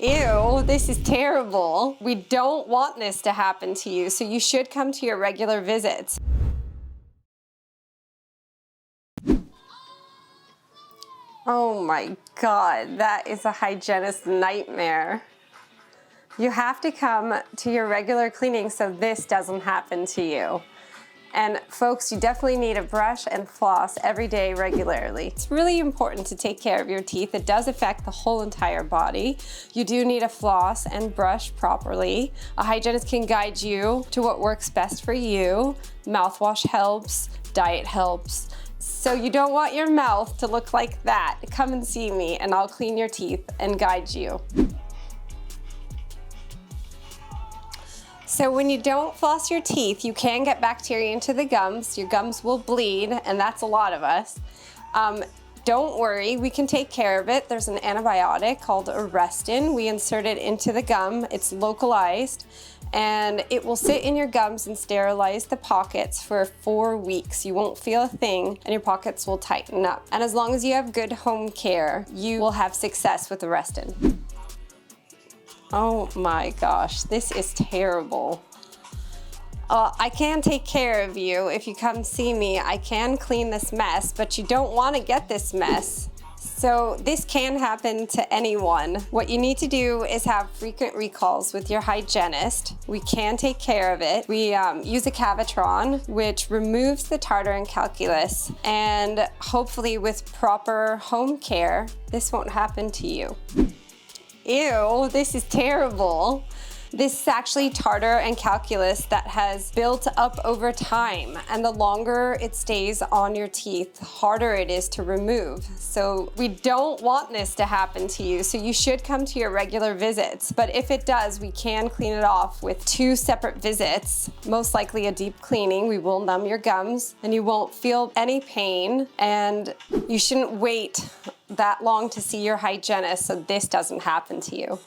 Ew, this is terrible. We don't want this to happen to you, so you should come to your regular visits. Oh my God, that is a hygienist's nightmare. You have to come to your regular cleaning so this doesn't happen to you. And folks, you definitely need a brush and floss every day regularly. It's really important to take care of your teeth. It does affect the whole entire body. You do need to floss and brush properly. A hygienist can guide you to what works best for you. Mouthwash helps, diet helps. So you don't want your mouth to look like that. Come and see me and I'll clean your teeth and guide you. So when you don't floss your teeth, you can get bacteria into the gums. Your gums will bleed, and that's a lot of us. Don't worry, we can take care of it. There's an antibiotic called Arrestin. We insert it into the gum. It's localized, and it will sit in your gums and sterilize the pockets for 4 weeks. You won't feel a thing, and your pockets will tighten up. And as long as you have good home care, you will have success with Arrestin. Oh my gosh, this is terrible. I can take care of you if you come see me. I can clean this mess, but you don't want to get this mess. So this can happen to anyone. What you need to do is have frequent recalls with your hygienist. We can take care of it. We use a Cavitron, which removes the tartar and calculus, and hopefully with proper home care, this won't happen to you. Ew, this is terrible. This is actually tartar and calculus that has built up over time, and the longer it stays on your teeth, the harder it is to remove. So we don't want this to happen to you, so you should come to your regular visits. But if it does, we can clean it off with 2 separate visits, most likely a deep cleaning. We will numb your gums and you won't feel any pain, and you shouldn't wait that long to see your hygienist so this doesn't happen to you.